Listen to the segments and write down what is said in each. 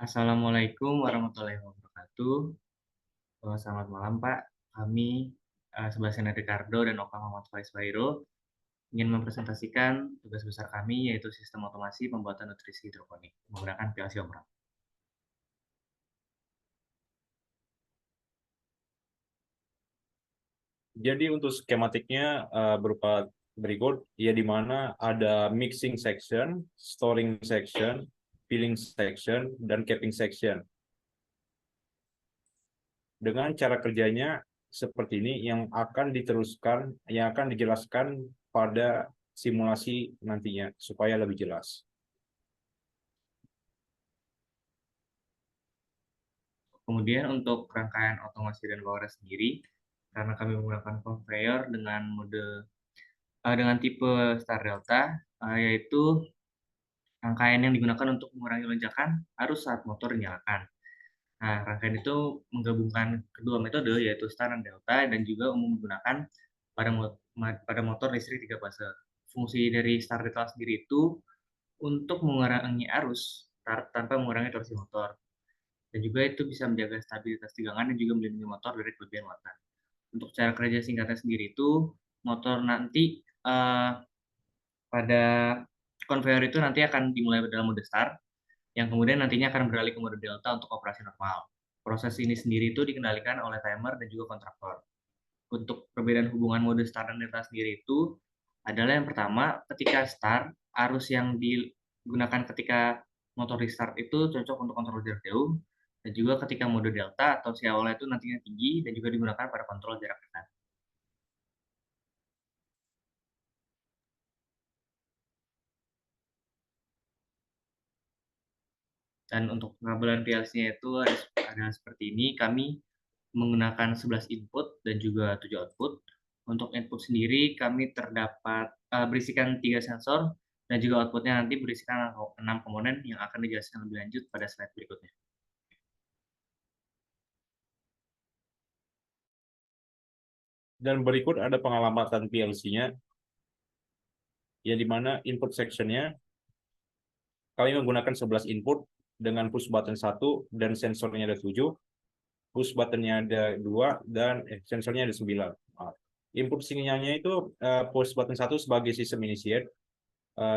Assalamualaikum warahmatullahi wabarakatuh. Selamat malam, Pak. Kami, Sebastian Ricardo dan Oka Muhammad Faiz Fairo ingin mempresentasikan tugas besar kami, yaitu sistem otomasi pembuatan nutrisi hidroponik menggunakan PLC Omron. Jadi untuk skematiknya berupa berikut, ya di mana ada mixing section, storing section, filling section, dan capping section. Dengan cara kerjanya seperti ini yang akan diteruskan, yang akan dijelaskan pada simulasi nantinya supaya lebih jelas. Kemudian untuk rangkaian otomasi dan power sendiri, karena kami menggunakan conveyor dengan tipe Star Delta, yaitu rangkaian yang digunakan untuk mengurangi lonjakan arus saat motor dinyalakan. Nah, rangkaian itu menggabungkan kedua metode, yaitu Star dan Delta, dan juga umum menggunakan pada motor listrik 3 fase. Fungsi dari Star Delta sendiri itu untuk mengurangi arus tanpa mengurangi torsi motor. Dan juga itu bisa menjaga stabilitas tegangan dan juga melindungi motor dari kelebihan muatan. Untuk cara kerja singkatnya sendiri itu, motor nanti pada conveyor itu nanti akan dimulai dalam mode start, yang kemudian nantinya akan beralih ke mode delta untuk operasi normal. Proses ini sendiri itu dikendalikan oleh timer dan juga kontraktor. Untuk perbedaan hubungan mode start dan delta sendiri itu adalah yang pertama, ketika start, arus yang digunakan ketika motor restart itu cocok untuk kontrol jarak jauh, dan juga ketika mode delta atau si awalnya itu nantinya tinggi dan juga digunakan pada kontrol jarak dekat. Dan untuk pengabelan PLC-nya itu ada seperti ini. Kami menggunakan 11 input dan juga 7 output. Untuk input sendiri kami berisikan 3 sensor dan juga outputnya nanti berisikan 6 komponen yang akan dijelaskan lebih lanjut pada slide berikutnya. Dan berikut ada pengamatan PLC-nya, ya di mana input section-nya kami menggunakan 11 input dengan push button 1 dan sensornya ada 7, push buttonnya ada 2 dan sensornya ada 9. Input sinyalnya itu push button 1 sebagai sistem initiate,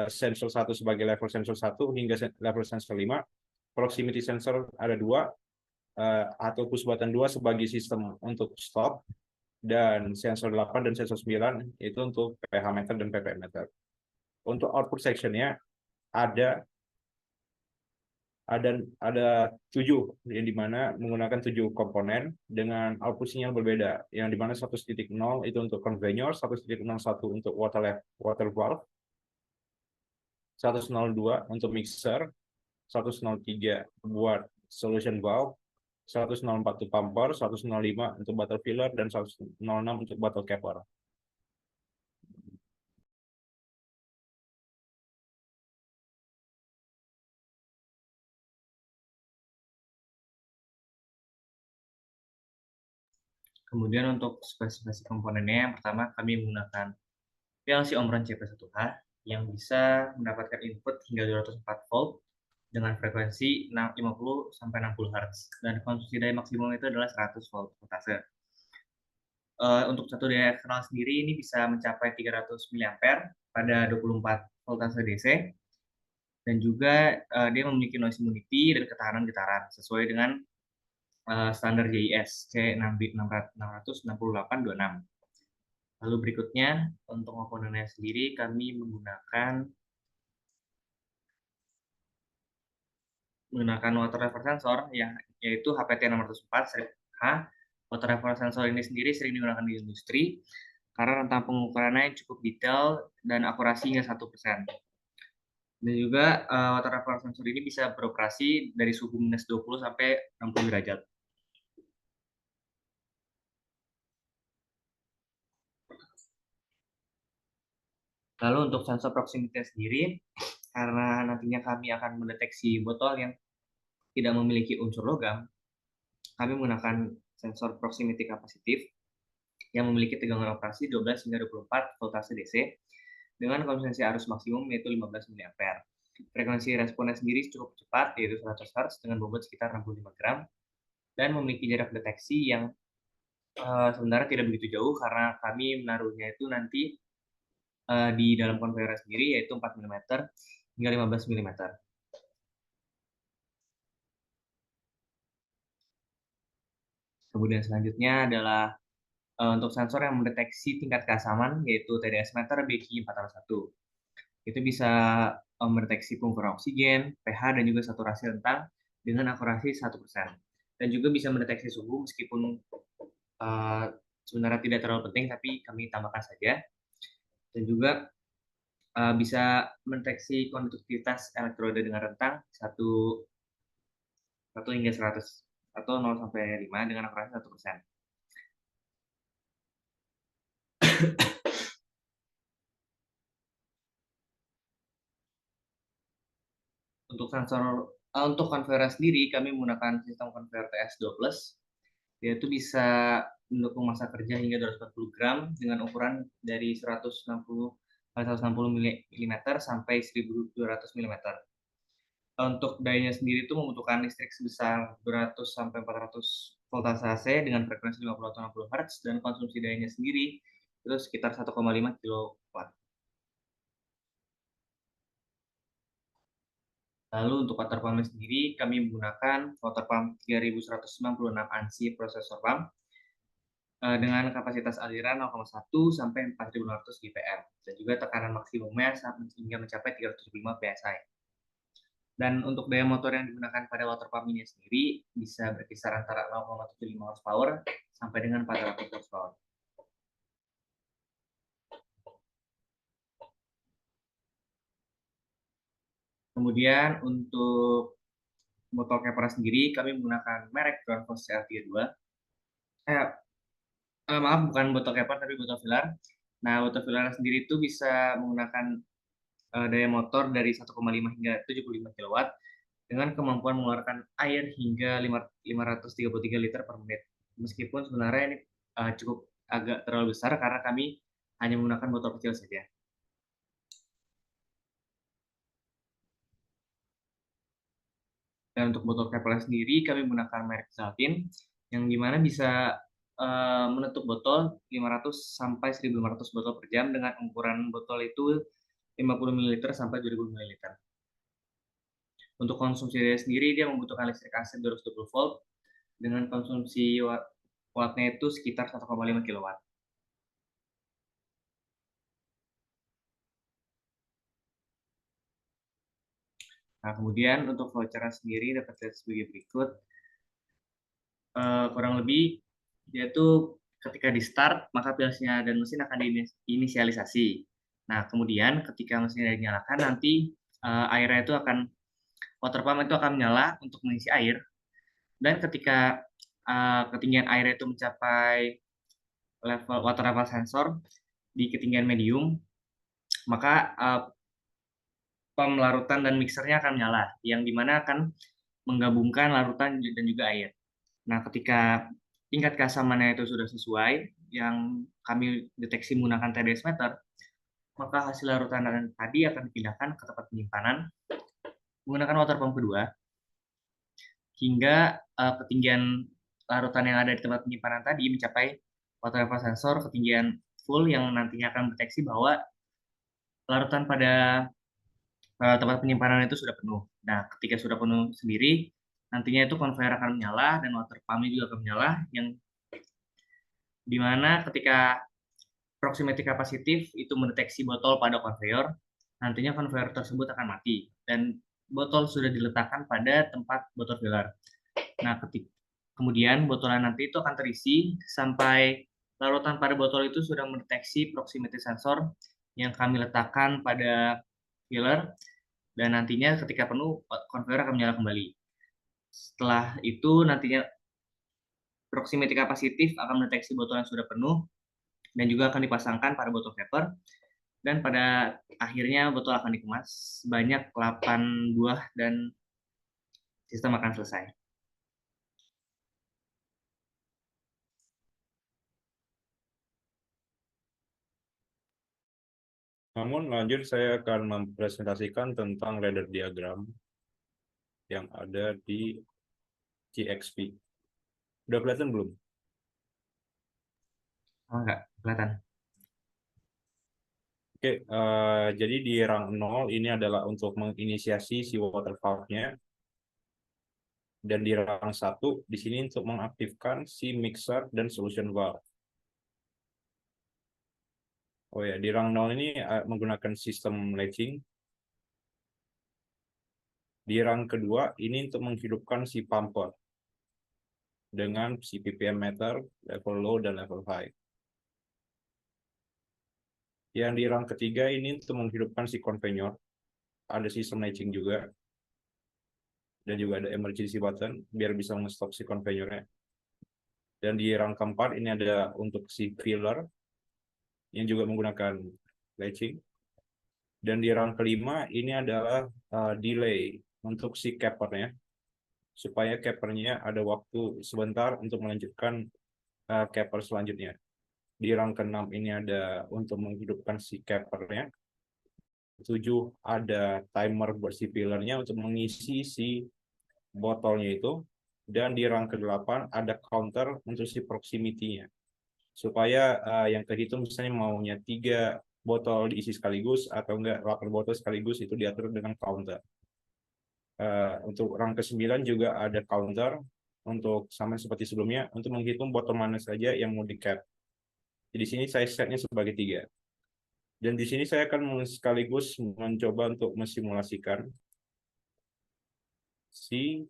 sensor 1 sebagai level sensor 1 hingga level sensor 5, proximity sensor ada 2, atau push button 2 sebagai sistem untuk stop, dan sensor 8 dan sensor 9 itu untuk pH meter dan ppm meter. Untuk output sectionnya ada 7, yang dimana menggunakan 7 komponen dengan output sinyal berbeda, yang dimana 1.0 itu untuk conveyor, 1.01 untuk water valve, 102 untuk mixer, 103 buat solution valve, 104 untuk pumper, 105 untuk bottle filler, dan 106 untuk bottle capper. Kemudian untuk spesifikasi komponennya, yang pertama kami menggunakan PLC Omron CP1H yang bisa mendapatkan input hingga 204 volt dengan frekuensi 50 sampai 60 Hz, dan konsumsi daya maksimum itu adalah 100 volt voltase. Untuk satu daya eksternal sendiri ini bisa mencapai 300 mA pada 24 voltase DC, dan juga dia memiliki noise immunity dan ketahanan getaran sesuai dengan standar JIS C66826. Lalu berikutnya untuk komponennya sendiri kami menggunakan water level sensor yaitu HPT604-H. Water level sensor ini sendiri sering digunakan di industri karena rentang pengukurannya cukup detail dan akurasi hingga 1%. Dan juga water level sensor ini bisa beroperasi dari suhu minus 20 sampai 60 derajat. Lalu untuk sensor proximity sendiri, karena nantinya kami akan mendeteksi botol yang tidak memiliki unsur logam, kami menggunakan sensor proximity capacitive yang memiliki tegangan operasi 12 hingga 24 voltase DC dengan konsistensi arus maksimum yaitu 15 mA. Frekuensi responnya sendiri cukup cepat, yaitu 100 Hz dengan bobot sekitar 65 gram, dan memiliki jarak deteksi yang sebenarnya tidak begitu jauh karena kami menaruhnya itu nanti di dalam konveyor sendiri, yaitu 4 mm hingga 15 mm. Kemudian selanjutnya adalah untuk sensor yang mendeteksi tingkat keasaman, yaitu TDS meter BQ 401. Itu bisa mendeteksi pengumpulan oksigen, pH, dan juga saturasi rentang dengan akurasi 1%. Dan juga bisa mendeteksi suhu meskipun uh, sebenarnya tidak terlalu penting, tapi kami tambahkan saja. Dan juga bisa mendeteksi konduktivitas elektroda dengan rentang 1 hingga 100 atau 0 sampai 5 dengan akurasi 1%. Untuk sensor untuk konveyor sendiri kami menggunakan sistem konveyor TS2+, yaitu bisa mendukung massa kerja hingga 240 gram dengan ukuran dari 160 mm sampai 1200 mm. Untuk dayanya sendiri itu membutuhkan listrik sebesar 200 sampai 400 voltase AC dengan frekuensi 50 atau 60 Hz, dan konsumsi dayanya sendiri itu sekitar 1,5 kW. Lalu untuk water pump sendiri, kami menggunakan water pump 3196 ANSI prosesor pump dengan kapasitas aliran 0,1 sampai 4.500 GPM dan juga tekanan maksimumnya hingga mencapai 375 PSI. Dan untuk daya motor yang digunakan pada water pump ini sendiri bisa berkisar antara 0,75 horsepower sampai dengan 400 horsepower. Kemudian untuk botol Kepra sendiri kami menggunakan merek Grundfos CR32. Maaf, bukan botol Kepra tapi botol Villar. Nah, botol Villar sendiri itu bisa menggunakan daya motor dari 1,5 hingga 75 kW dengan kemampuan mengeluarkan air hingga 533 liter per menit. Meskipun sebenarnya ini cukup agak terlalu besar karena kami hanya menggunakan botol kecil saja. Dan untuk botol Kepler sendiri kami menggunakan merek Zaltin yang dimana bisa menutup botol 500 sampai 1.500 botol per jam dengan ukuran botol itu 50 ml sampai 2000 ml. Untuk konsumsi daya sendiri dia membutuhkan listrik AC 220 volt dengan konsumsi wattnya itu sekitar 1,5 kW. Nah, kemudian untuk voucher sendiri dapat dilihat sebagai berikut. Kurang lebih yaitu ketika di start maka pilsnya dan mesin akan diinisialisasi. Nah, kemudian ketika mesinnya dinyalakan nanti airnya itu akan water pump itu akan menyala untuk mengisi air, dan ketika ketinggian air itu mencapai level water level sensor di ketinggian medium, maka pump larutan dan mixernya akan menyala, yang dimana akan menggabungkan larutan dan juga air. Nah, ketika tingkat keasamannya itu sudah sesuai, yang kami deteksi menggunakan TDS meter, maka hasil larutan tadi akan dipindahkan ke tempat penyimpanan menggunakan water pump kedua, hingga ketinggian larutan yang ada di tempat penyimpanan tadi mencapai water level sensor ketinggian full yang nantinya akan mendeteksi bahwa larutan pada tempat penyimpanan itu sudah penuh. Nah, ketika sudah penuh sendiri, nantinya itu konveyor akan menyala dan water pump juga akan menyala, yang dimana ketika proximity capacitive itu mendeteksi botol pada konveyor, nantinya konveyor tersebut akan mati dan botol sudah diletakkan pada tempat botol filler. Nah, kemudian botolnya nanti itu akan terisi sampai larutan pada botol itu sudah mendeteksi proximity sensor yang kami letakkan pada filler, dan nantinya ketika penuh konveyor akan menyala kembali. Setelah itu nantinya proximity capacitive akan mendeteksi botol yang sudah penuh dan juga akan dipasangkan pada botol paper, dan pada akhirnya botol akan dikemas sebanyak 8 buah dan sistem akan selesai. Namun lanjut saya akan mempresentasikan tentang ladder diagram yang ada di GXP. Udah kelihatan belum? Oh, enggak kelihatan. Oke, jadi di rang 0 ini adalah untuk menginisiasi si water valve-nya, dan di rang 1 di sini untuk mengaktifkan si mixer dan solution valve. Oh ya, di rang 0 ini menggunakan sistem latching. Di rang kedua ini untuk menghidupkan si pumper dengan si ppm meter, level low dan level high. Yang di rang ketiga ini untuk menghidupkan si conveyor, ada sistem latching juga, dan juga ada emergency button biar bisa nge-stop si conveyornya. Dan di rang keempat ini ada untuk si filler yang juga menggunakan latching. Dan di rang kelima ini adalah delay untuk si cappernya, supaya cappernya ada waktu sebentar untuk melanjutkan capper selanjutnya. Di rang keenam ini ada untuk menghidupkan si cappernya. 7 ada timer buat si fillernya untuk mengisi si botolnya itu. Dan di rang ke-8 ada counter untuk si proximity-nya, supaya yang terhitung misalnya maunya 3 botol diisi sekaligus atau enggak 8 botol sekaligus, itu diatur dengan counter. Untuk rang ke-9 juga ada counter untuk sama seperti sebelumnya untuk menghitung botol mana saja yang mau di cap. Di sini saya setnya sebagai 3. Dan di sini saya akan sekaligus mencoba untuk mensimulasikan si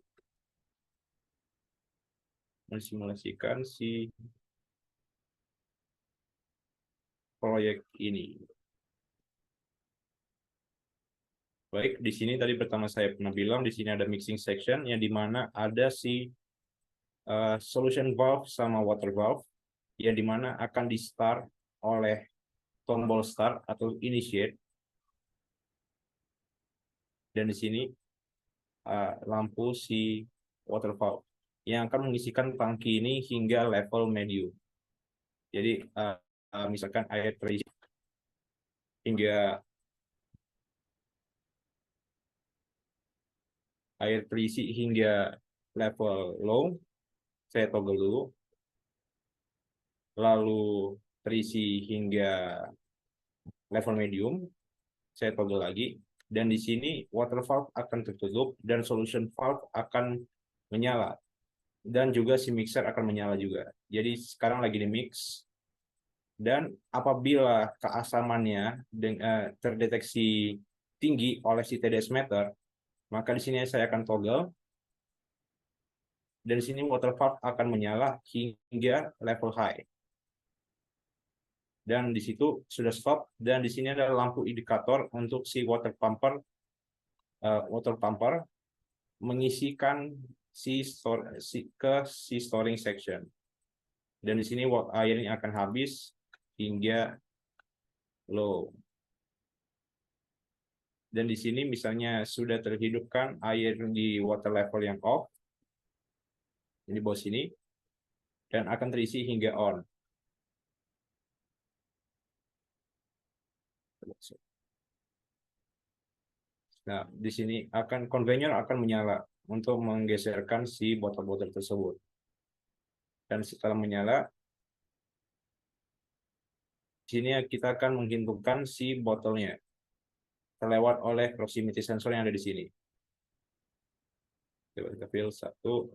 proyek ini. Baik, di sini tadi pertama saya pernah bilang di sini ada mixing section yang di mana ada si solution valve sama water valve yang di mana akan di start oleh tombol start atau initiate. Dan di sini lampu si water valve yang akan mengisikan tangki ini hingga level medium. Jadi misalkan hingga air terisi hingga level low, saya toggle dulu. Lalu terisi hingga level medium, saya toggle lagi. Dan di sini water valve akan tertutup dan solution valve akan menyala. Dan juga si mixer akan menyala juga. Jadi sekarang lagi di mix. Dan apabila keasamannya terdeteksi tinggi oleh si TDS meter, maka di sini saya akan toggle. Dan di sini water valve akan menyala hingga level high. Dan di situ sudah stop. Dan di sini ada lampu indikator untuk si water pumper mengisikan ke si storing section. Dan di sini airnya akan habis hingga low. Dan di sini misalnya sudah terhidupkan air di water level yang off, ini bawah sini, dan akan terisi hingga on. Nah, di sini conveyor akan menyala untuk menggeserkan si botol-botol tersebut. Dan setelah menyala, di sini kita akan menghidupkan si botolnya terlewat oleh proximity sensor yang ada di sini. Coba kita pilih satu.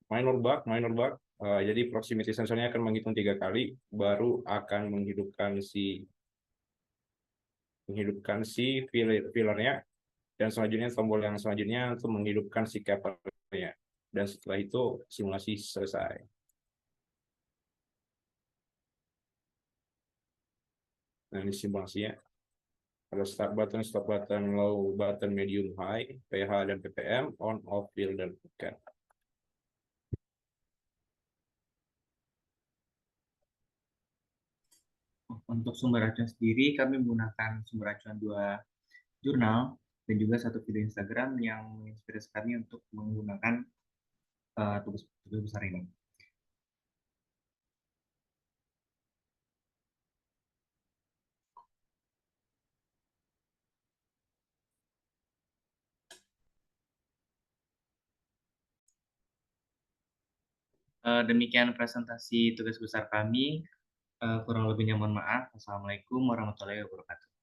Minor bug. Jadi proximity sensornya akan menghitung 3 kali, baru akan menghidupkan si fillernya, dan selanjutnya tombol yang selanjutnya untuk menghidupkan si cappernya. Dan setelah itu simulasi selesai. Nah, ini simulasinya. Ada start button, stop button, low button, medium, high, pH dan ppm, on, off, fill, dan cap. Untuk sumber acuan sendiri, kami menggunakan sumber acuan 2 jurnal dan juga satu video Instagram yang menginspirasi kami untuk menggunakan tugas tugas besar ini. Demikian presentasi tugas besar kami. Kurang lebihnya mohon maaf. Wassalamualaikum warahmatullahi wabarakatuh.